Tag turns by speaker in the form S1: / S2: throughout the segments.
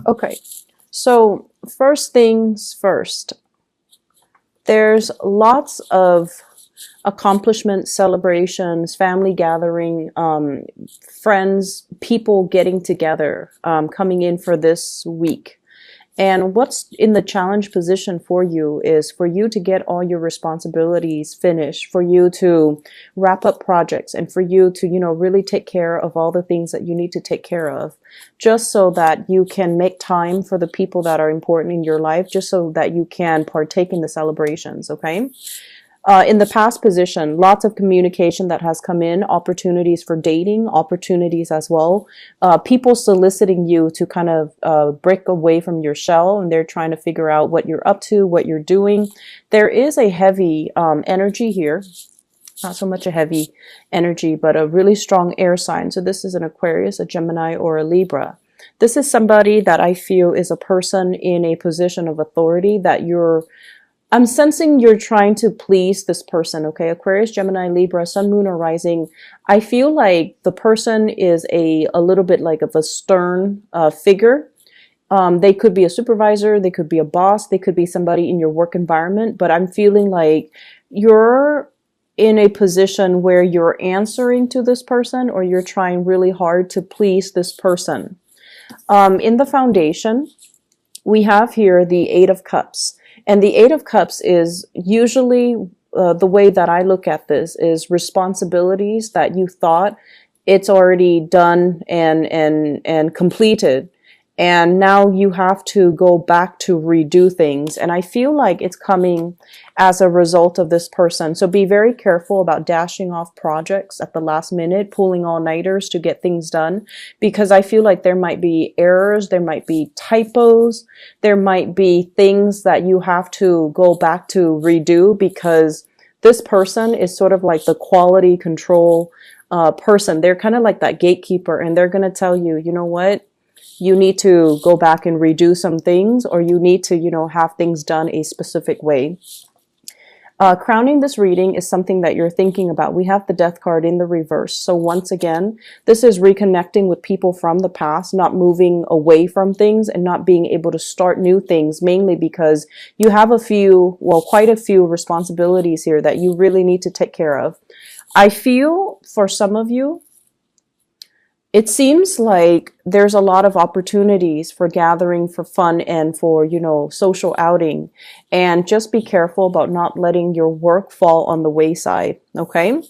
S1: Okay, so first things first, there's lots of accomplishments, celebrations, family gathering, friends, people getting together, coming in for this week. And what's in the challenge position for you is for you to get all your responsibilities finished, for you to wrap up projects, and for you to, really take care of all the things that you need to take care of, just so that you can make time for the people that are important in your life, just so that you can partake in the celebrations, okay? In the past position, lots of communication that has come in, opportunities for dating, opportunities as well. People soliciting you to kind of break away from your shell, and they're trying to figure out what you're up to, what you're doing. There is a heavy energy here. Not so much a heavy energy, but a really strong air sign. So this is an Aquarius, a Gemini, or a Libra. This is somebody that I feel is a person in a position of authority that I'm sensing you're trying to please this person, okay? Aquarius, Gemini, Libra, Sun, Moon, or Rising. I feel like the person is a little bit like of a stern figure. They could be a supervisor, they could be a boss, they could be somebody in your work environment, but I'm feeling like you're in a position where you're answering to this person, or you're trying really hard to please this person. In the foundation, we have here the Eight of Cups. And the Eight of Cups is usually the way that I look at this is responsibilities that you thought it's already done and completed. And now you have to go back to redo things. And I feel like it's coming as a result of this person. So be very careful about dashing off projects at the last minute, pulling all-nighters to get things done, because I feel like there might be errors, there might be typos, there might be things that you have to go back to redo, because this person is sort of like the quality control person. They're kind of like that gatekeeper, and they're going to tell you, you know what? You need to go back and redo some things, or you need to, have things done a specific way. Crowning this reading is something that you're thinking about. We have the Death card in the reverse. So once again, this is reconnecting with people from the past, not moving away from things and not being able to start new things, mainly because you have quite a few responsibilities here that you really need to take care of. I feel for some of you, it seems like there's a lot of opportunities for gathering, for fun, and for, social outing. And just be careful about not letting your work fall on the wayside, okay?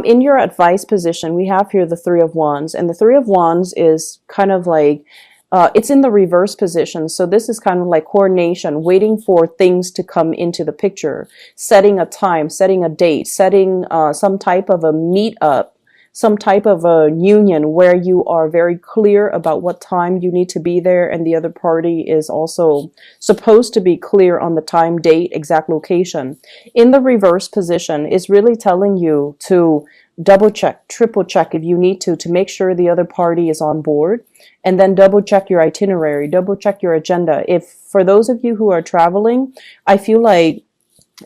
S1: In your advice position, we have here the Three of Wands. And the Three of Wands is kind of like, it's in the reverse position. So this is kind of like coordination, waiting for things to come into the picture, setting a time, setting a date, setting some type of a meet-up, some type of a union where you are very clear about what time you need to be there, and the other party is also supposed to be clear on the time, date, exact location. In the reverse position is really telling you to double check, triple check if you need to make sure the other party is on board, and then double check your itinerary, double check your agenda. If for those of you who are traveling, I feel like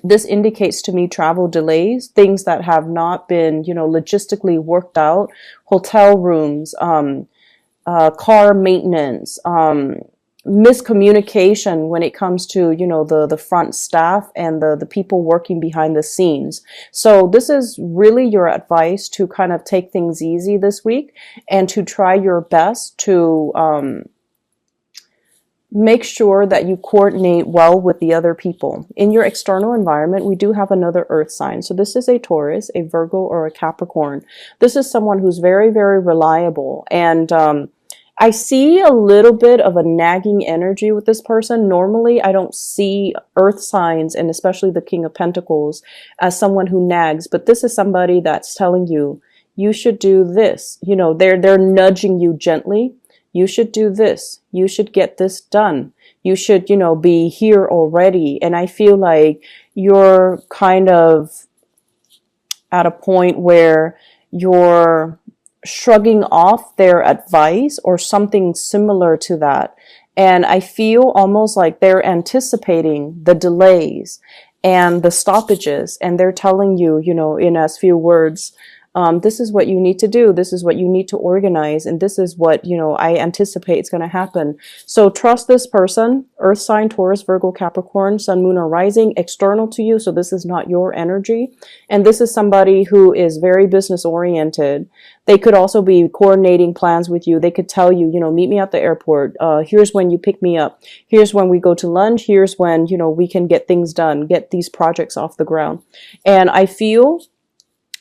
S1: this indicates to me travel delays, things that have not been, logistically worked out, hotel rooms, car maintenance, miscommunication when it comes to, the front staff and the people working behind the scenes. So this is really your advice to kind of take things easy this week and to try your best to, make sure that you coordinate well with the other people. In your external environment, we do have another earth sign. So this is a Taurus, a Virgo, or a Capricorn. This is someone who's very, very reliable. And I see a little bit of a nagging energy with this person. Normally, I don't see earth signs, and especially the King of Pentacles, as someone who nags. But this is somebody that's telling you, you should do this. They're nudging you gently. You should do this. You should get this done. You should, be here already. And I feel like you're kind of at a point where you're shrugging off their advice or something similar to that. And I feel almost like they're anticipating the delays and the stoppages. And they're telling you, in as few words, This is what you need to do. This is what you need to organize. And this is what, you know, I anticipate is going to happen. So trust this person, earth sign, Taurus, Virgo, Capricorn, sun, moon, or rising, external to you. So this is not your energy. And this is somebody who is very business oriented. They could also be coordinating plans with you. They could tell you, you know, meet me at the airport. Here's when you pick me up. Here's when we go to lunch. Here's when, you know, we can get things done, get these projects off the ground. And I feel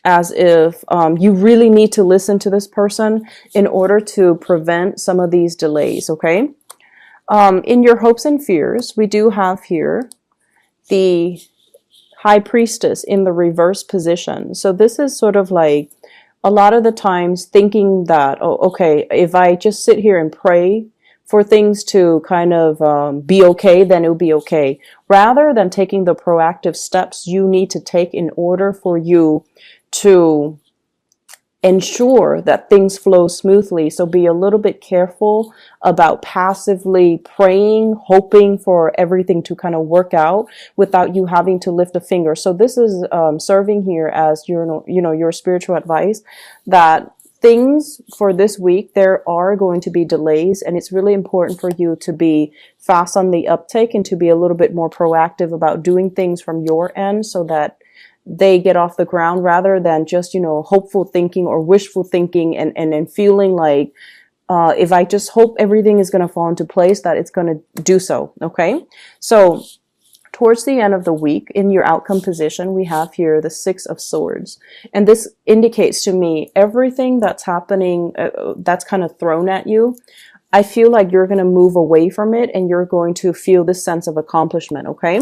S1: as if you really need to listen to this person in order to prevent some of these delays, okay? In your hopes and fears, we do have here the High Priestess in the reverse position. So this is sort of like a lot of the times thinking that, oh, okay, if I just sit here and pray for things to kind of be okay, then it'll be okay. Rather than taking the proactive steps you need to take in order for you to ensure that things flow smoothly. So be a little bit careful about passively praying, hoping for everything to kind of work out without you having to lift a finger. So this is serving here as your, you know, your spiritual advice that things for this week, there are going to be delays, and it's really important for you to be fast on the uptake and to be a little bit more proactive about doing things from your end so that they get off the ground rather than just, you know, hopeful thinking or wishful thinking and feeling like if I just hope everything is going to fall into place, that it's going to do so. Okay. So towards the end of the week in your outcome position, we have here the Six of Swords. And this indicates to me everything that's happening, that's kind of thrown at you. I feel like you're going to move away from it and you're going to feel this sense of accomplishment. Okay.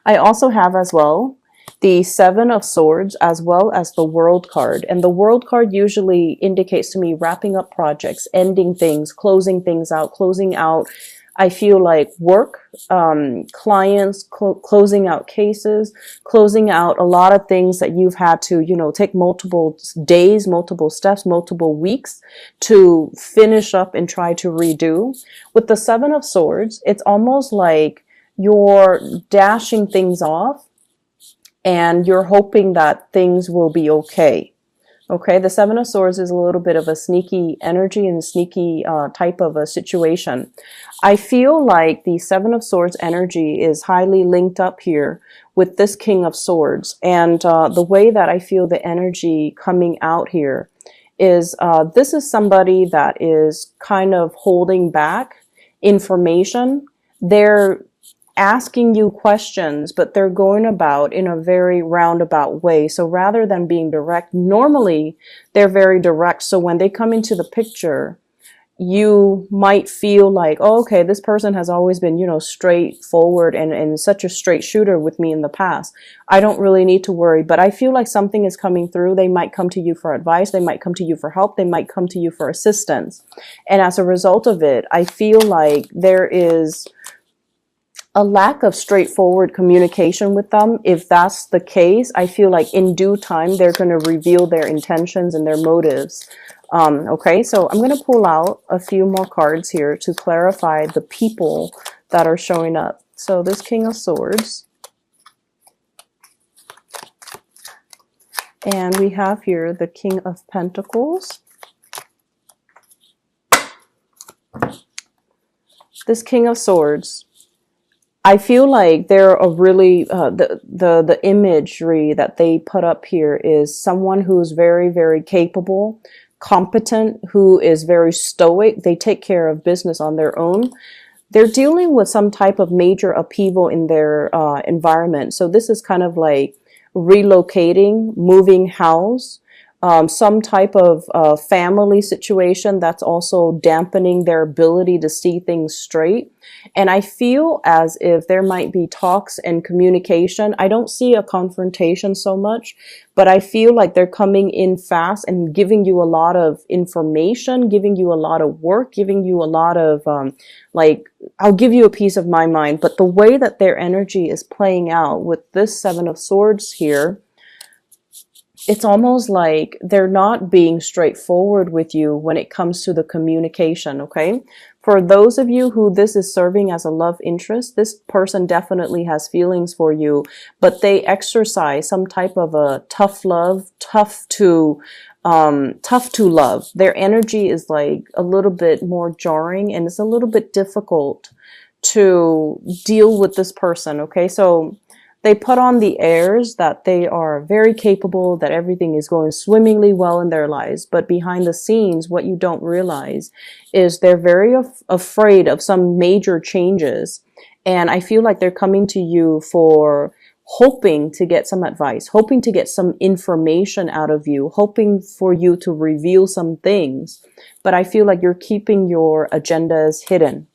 S1: I also have as well the Seven of Swords as well as the World card. And the World card usually indicates to me wrapping up projects, ending things, closing things out, closing out, I feel like work, clients, closing out cases, closing out a lot of things that you've had to, you know, take multiple days, multiple steps, multiple weeks to finish up and try to redo. With the Seven of Swords, it's almost like you're dashing things off and you're hoping that things will be okay. Okay, the Seven of Swords is a little bit of a sneaky energy and sneaky type of a situation. I feel like the Seven of Swords energy is highly linked up here with this King of Swords. And the way that I feel the energy coming out here is this is somebody that is kind of holding back information. They're asking you questions, but they're going about in a very roundabout way. So rather than being direct, normally they're very direct. So when they come into the picture, you might feel like, oh, okay, this person has always been, you know, straightforward and such a straight shooter with me in the past. I don't really need to worry, but I feel like something is coming through. They might come to you for advice. They might come to you for help. They might come to you for assistance. And as a result of it, I feel like there is a lack of straightforward communication with them. If that's the case, I feel like in due time, they're going to reveal their intentions and their motives. Okay, so I'm going to pull out a few more cards here to clarify the people that are showing up. So this King of Swords. And we have here the King of Pentacles. This King of Swords. I feel like they're a really, the imagery that they put up here is someone who's very, very capable, competent, who is very stoic. They take care of business on their own. They're dealing with some type of major upheaval in their environment. So this is kind of like relocating, moving house, some type of family situation that's also dampening their ability to see things straight. And I feel as if there might be talks and communication. I don't see a confrontation so much, but I feel like they're coming in fast and giving you a lot of information, giving you a lot of work, giving you a lot of, like, I'll give you a piece of my mind. But the way that their energy is playing out with this Seven of Swords here, it's almost like they're not being straightforward with you when it comes to the communication, okay? For those of you who this is serving as a love interest, this person definitely has feelings for you, but they exercise some type of a tough love, tough to love. Their energy is like a little bit more jarring, and it's a little bit difficult to deal with this person. Okay, so they put on the airs that they are very capable, that everything is going swimmingly well in their lives. But behind the scenes, what you don't realize is they're very afraid of some major changes. And I feel like they're coming to you for hoping to get some advice, hoping to get some information out of you, hoping for you to reveal some things. But I feel like you're keeping your agendas hidden.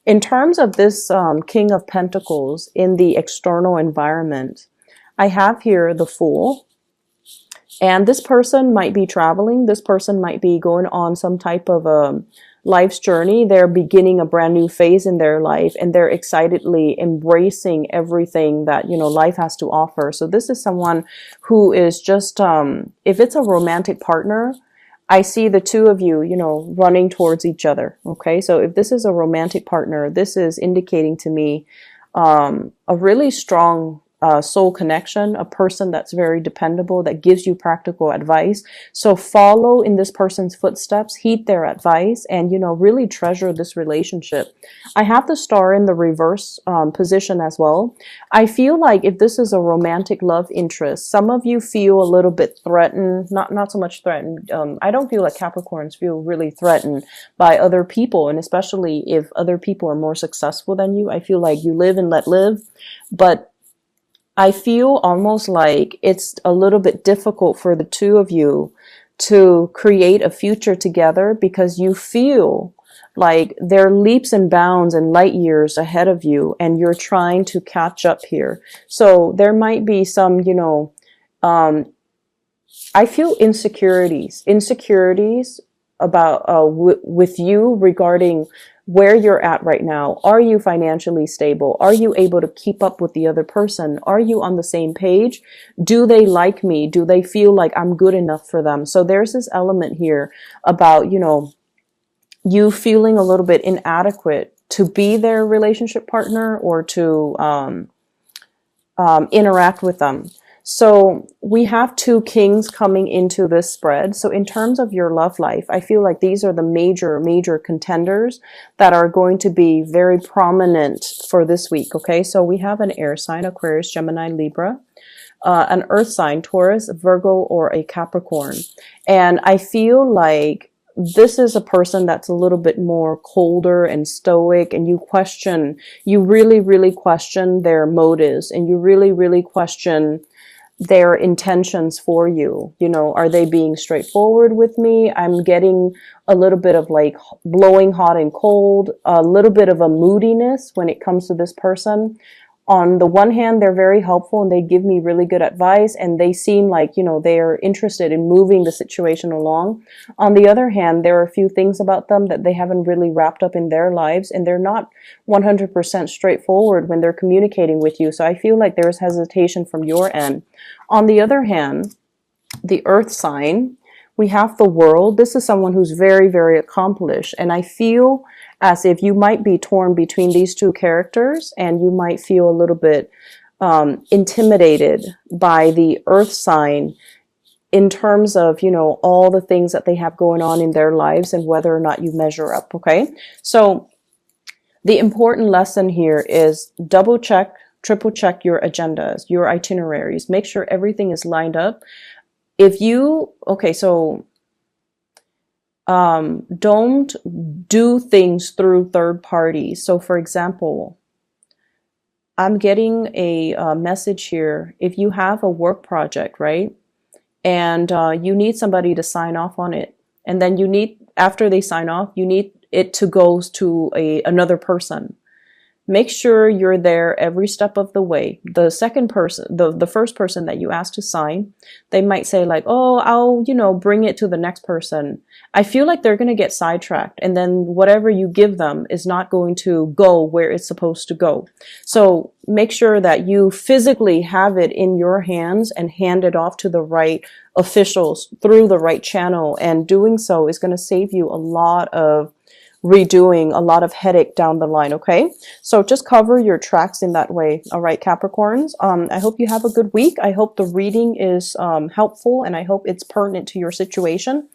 S1: In terms of this King of Pentacles in the external environment, I have here the Fool. And this person might be traveling. This person might be going on some type of a life's journey. They're beginning a brand new phase in their life, and they're excitedly embracing everything that, you know, life has to offer. So this is someone who is just, if it's a romantic partner, I see the two of you, you know, running towards each other. Okay, so if this is a romantic partner, this is indicating to me a really strong soul connection, a person that's very dependable, that gives you practical advice. So follow in this person's footsteps, heed their advice, and, you know, really treasure this relationship. I have the Star in the reverse position as well. I feel like if this is a romantic love interest, some of you feel a little bit threatened, not so much threatened. I don't feel like Capricorns feel really threatened by other people, and especially if other people are more successful than you. I feel like you live and let live, but I feel almost like it's a little bit difficult for the two of you to create a future together, because you feel like there are leaps and bounds and light years ahead of you, and you're trying to catch up here. So there might be some, you know, I feel insecurities about with you regarding where you're at right now. Are you financially stable? Are you able to keep up with the other person? Are you on the same page? Do they like me? Do they feel like I'm good enough for them? So there's this element here about, you know, you feeling a little bit inadequate to be their relationship partner or to interact with them. So we have two kings coming into this spread. So in terms of your love life, I feel like these are the major contenders that are going to be very prominent for this week. Okay, so we have an air sign, Aquarius, Gemini, Libra, an earth sign, Taurus, Virgo, or a Capricorn. And I feel like this is a person that's a little bit more colder and stoic, and you really question their motives, and you really question their intentions for you. You know, are they being straightforward with me? I'm getting a little bit of like blowing hot and cold, a little bit of a moodiness when it comes to this person. On the one hand, they're very helpful and they give me really good advice, and they seem like, you know, they're interested in moving the situation along. On the other hand, there are a few things about them that they haven't really wrapped up in their lives, and they're not 100% straightforward when they're communicating with you. So I feel like there's hesitation from your end. On the other hand, the earth sign, we have the World. This is someone who's very accomplished, and I feel as if you might be torn between these two characters, and you might feel a little bit intimidated by the earth sign in terms of, you know, all the things that they have going on in their lives and whether or not you measure up. Okay, so the important lesson here is double check, triple check your agendas, your itineraries. Make sure everything is lined up. If you, okay, so don't do things through third parties. So for example, I'm getting a message here. If you have a work project, right, and you need somebody to sign off on it, and then you need, after they sign off, you need it to go to another person. Make sure you're there every step of the way. The second person, the first person that you ask to sign, they might say like, oh, I'll, you know, bring it to the next person. I feel like they're going to get sidetracked, and then whatever you give them is not going to go where it's supposed to go. So make sure that you physically have it in your hands and hand it off to the right officials through the right channel. And doing so is going to save you a lot of redoing, a lot of headache down the line. Okay, so just cover your tracks in that way. All right, Capricorns, I hope you have a good week. I hope the reading is helpful, and I hope it's pertinent to your situation.